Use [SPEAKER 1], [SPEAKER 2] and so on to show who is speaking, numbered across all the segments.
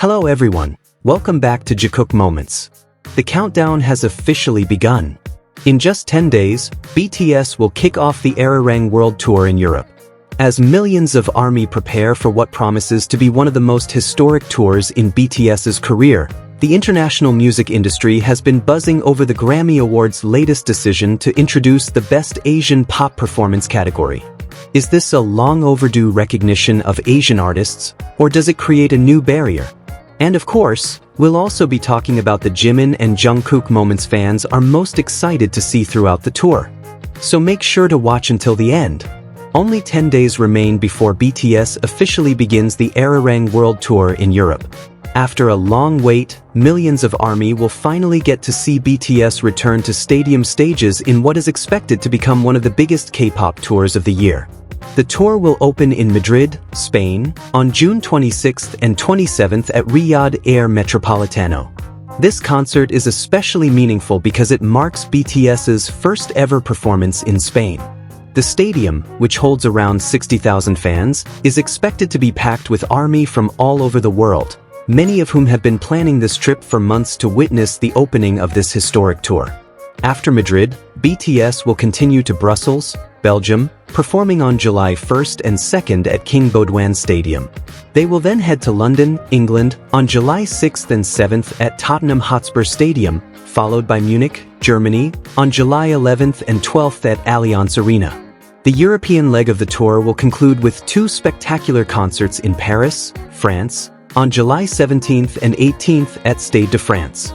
[SPEAKER 1] Hello everyone, welcome back to Jikook Moments. The countdown has officially begun. In just 10 days, BTS will kick off the ARIRANG World Tour in Europe. As millions of ARMY prepare for what promises to be one of the most historic tours in BTS's career, the international music industry has been buzzing over the GRAMMY Awards' latest decision to introduce the Best Asian Pop Performance category. Is this a long overdue recognition of Asian artists, or does it create a new barrier? And of course, we'll also be talking about the Jimin and Jungkook moments fans are most excited to see throughout the tour. So make sure to watch until the end. Only 10 days remain before BTS officially begins the ARIRANG World Tour in Europe. After a long wait, millions of ARMY will finally get to see BTS return to stadium stages in what is expected to become one of the biggest K-pop tours of the year. The tour will open in Madrid, Spain, on June 26th and 27th at Riyadh Air Metropolitano. This concert is especially meaningful because it marks BTS's first ever performance in Spain. The stadium, which holds around 60,000 fans, is expected to be packed with ARMY from all over the world, many of whom have been planning this trip for months to witness the opening of this historic tour. After Madrid, BTS will continue to Brussels, Belgium, performing on July 1st and 2nd at King Baudouin Stadium. They will then head to London, England, on July 6th and 7th at Tottenham Hotspur Stadium, followed by Munich, Germany, on July 11th and 12th at Allianz Arena. The European leg of the tour will conclude with two spectacular concerts in Paris, France, on July 17th and 18th at Stade de France.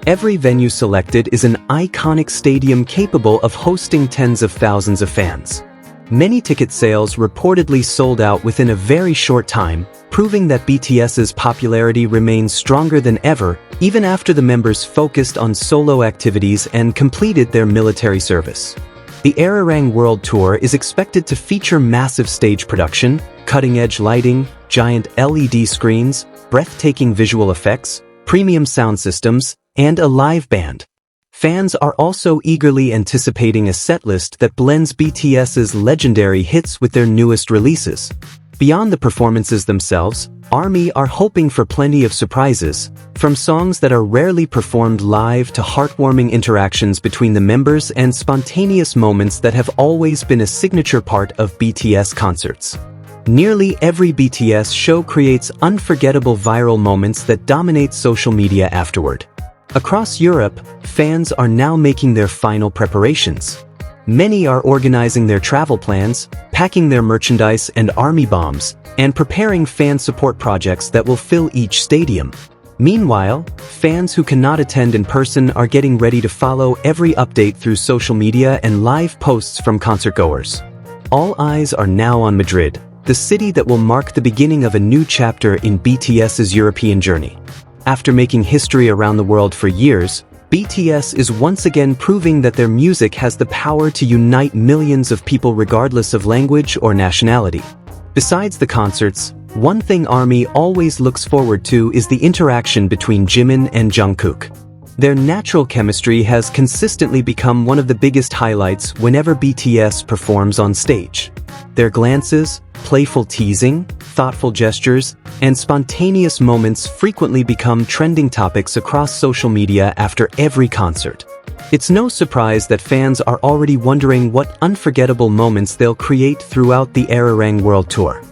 [SPEAKER 1] Every venue selected is an iconic stadium capable of hosting tens of thousands of fans. Many ticket sales reportedly sold out within a very short time, proving that BTS's popularity remains stronger than ever, even after the members focused on solo activities and completed their military service. The ARIRANG World Tour is expected to feature massive stage production, cutting-edge lighting, giant LED screens, breathtaking visual effects, premium sound systems, and a live band. Fans are also eagerly anticipating a setlist that blends BTS's legendary hits with their newest releases. Beyond the performances themselves, ARMY are hoping for plenty of surprises, from songs that are rarely performed live to heartwarming interactions between the members and spontaneous moments that have always been a signature part of BTS concerts. Nearly every BTS show creates unforgettable viral moments that dominate social media afterward. Across Europe, fans are now making their final preparations. Many are organizing their travel plans, packing their merchandise and ARMY bombs, and preparing fan support projects that will fill each stadium. Meanwhile, fans who cannot attend in person are getting ready to follow every update through social media and live posts from concertgoers. All eyes are now on Madrid, the city that will mark the beginning of a new chapter in BTS's European journey. After making history around the world for years, BTS is once again proving that their music has the power to unite millions of people regardless of language or nationality. Besides the concerts, one thing ARMY always looks forward to is the interaction between Jimin and Jungkook. Their natural chemistry has consistently become one of the biggest highlights whenever BTS performs on stage. Their glances, playful teasing, thoughtful gestures, and spontaneous moments frequently become trending topics across social media after every concert. It's no surprise that fans are already wondering what unforgettable moments they'll create throughout the ARIRANG World Tour.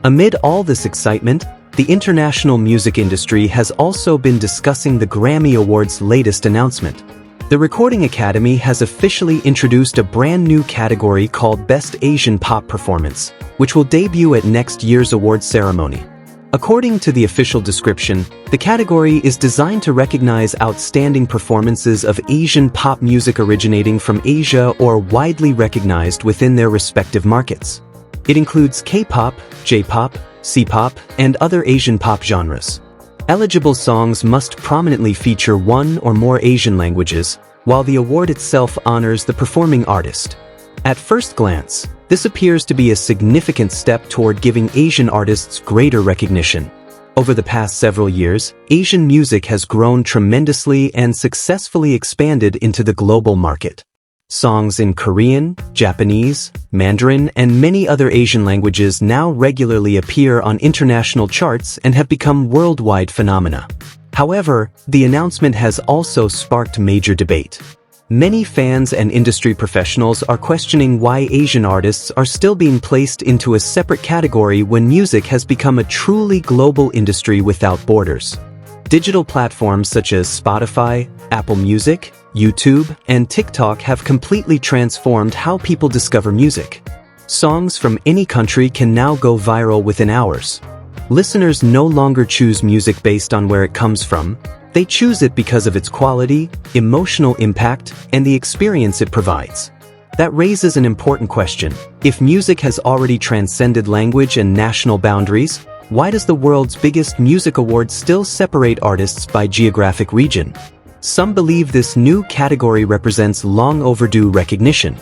[SPEAKER 1] Amid all this excitement, the international music industry has also been discussing the GRAMMY Awards' latest announcement. The Recording Academy has officially introduced a brand new category called Best Asian Pop Performance, which will debut at next year's awards ceremony. According to the official description, the category is designed to recognize outstanding performances of Asian pop music originating from Asia or widely recognized within their respective markets. It includes K-pop, J-pop, C-pop, and other Asian pop genres. Eligible songs must prominently feature one or more Asian languages, while the award itself honors the performing artist. At first glance, this appears to be a significant step toward giving Asian artists greater recognition. Over the past several years, Asian music has grown tremendously and successfully expanded into the global market. Songs in Korean, Japanese, Mandarin, and many other Asian languages now regularly appear on international charts and have become worldwide phenomena. However, the announcement has also sparked major debate. Many fans and industry professionals are questioning why Asian artists are still being placed into a separate category when music has become a truly global industry without borders. Digital platforms such as Spotify, Apple Music, YouTube, and TikTok have completely transformed how people discover music. Songs from any country can now go viral within hours. Listeners no longer choose music based on where it comes from. They choose it because of its quality, emotional impact, and the experience it provides. That raises an important question. If music has already transcended language and national boundaries, why does the world's biggest music award still separate artists by geographic region? Some believe this new category represents long overdue recognition.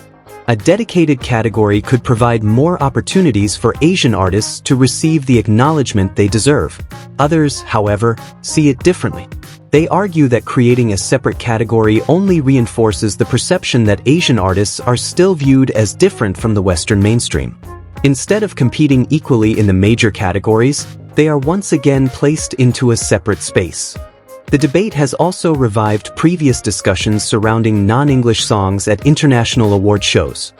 [SPEAKER 1] A dedicated category could provide more opportunities for Asian artists to receive the acknowledgement they deserve. Others, however, see it differently. They argue that creating a separate category only reinforces the perception that Asian artists are still viewed as different from the Western mainstream. Instead of competing equally in the major categories, they are once again placed into a separate space. The debate has also revived previous discussions surrounding non-English songs at international award shows.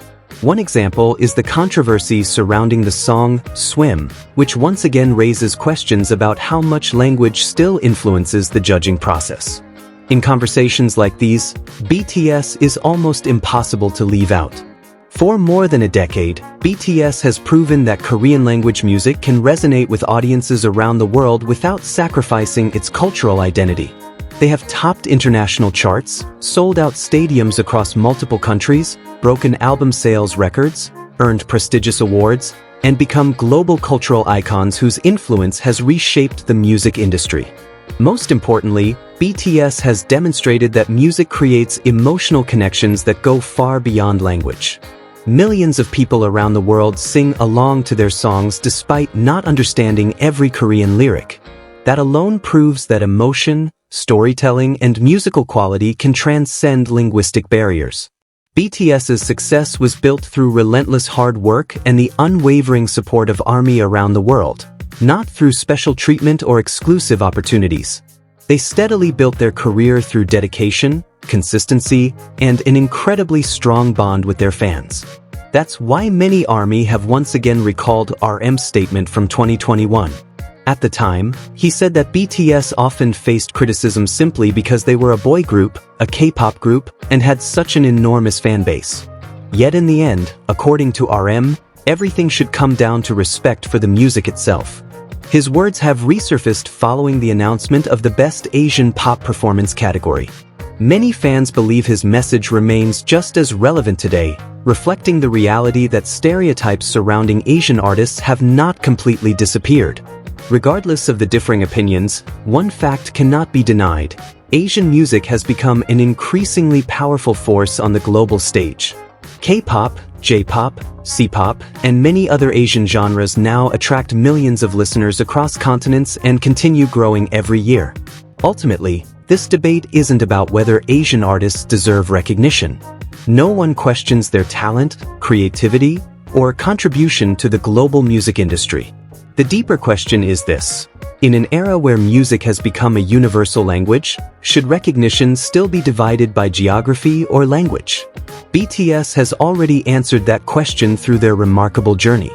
[SPEAKER 1] One example is the controversy surrounding the song Swim, which once again raises questions about how much language still influences the judging process. In conversations like these, BTS is almost impossible to leave out. For more than a decade, BTS has proven that Korean language music can resonate with audiences around the world without sacrificing its cultural identity. They have topped international charts, sold out stadiums across multiple countries, broken album sales records, earned prestigious awards, and become global cultural icons whose influence has reshaped the music industry. Most importantly, BTS has demonstrated that music creates emotional connections that go far beyond language. Millions of people around the world sing along to their songs despite not understanding every Korean lyric. That alone proves that emotion, storytelling, and musical quality can transcend linguistic barriers. BTS's success was built through relentless hard work and the unwavering support of ARMY around the world, not through special treatment or exclusive opportunities. They steadily built their career through dedication, consistency, and an incredibly strong bond with their fans. That's why many ARMY have once again recalled RM's statement from 2021. At the time, he said that BTS often faced criticism simply because they were a boy group, a K-pop group, and had such an enormous fan base. Yet in the end, according to RM, everything should come down to respect for the music itself. His words have resurfaced following the announcement of the Best Asian Pop Performance category. Many fans believe his message remains just as relevant today, reflecting the reality that stereotypes surrounding Asian artists have not completely disappeared. Regardless of the differing opinions, one fact cannot be denied. Asian music has become an increasingly powerful force on the global stage. K-pop, J-pop, C-pop, and many other Asian genres now attract millions of listeners across continents and continue growing every year. Ultimately, this debate isn't about whether Asian artists deserve recognition. No one questions their talent, creativity, or contribution to the global music industry. The deeper question is this: in an era where music has become a universal language, should recognition still be divided by geography or language? BTS has already answered that question through their remarkable journey.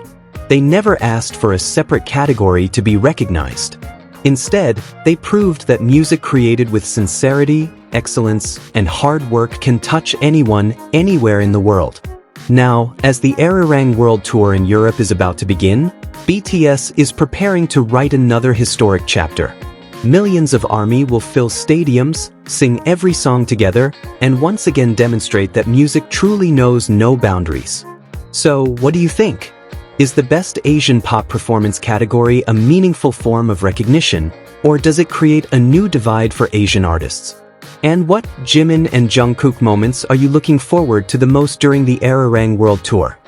[SPEAKER 1] They never asked for a separate category to be recognized. Instead, they proved that music created with sincerity, excellence, and hard work can touch anyone, anywhere in the world. Now, as the ARIRANG World Tour in Europe is about to begin, BTS is preparing to write another historic chapter. Millions of ARMY will fill stadiums, sing every song together, and once again demonstrate that music truly knows no boundaries. So, what do you think? Is the Best Asian Pop Performance category a meaningful form of recognition, or does it create a new divide for Asian artists? And what Jimin and Jungkook moments are you looking forward to the most during the ARIRANG World Tour?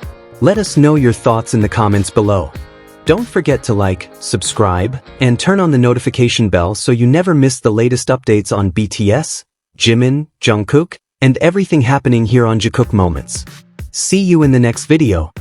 [SPEAKER 1] Let us know your thoughts in the comments below. Don't forget to like, subscribe, and turn on the notification bell so you never miss the latest updates on BTS, Jimin, Jungkook, and everything happening here on Jikook Moments. See you in the next video.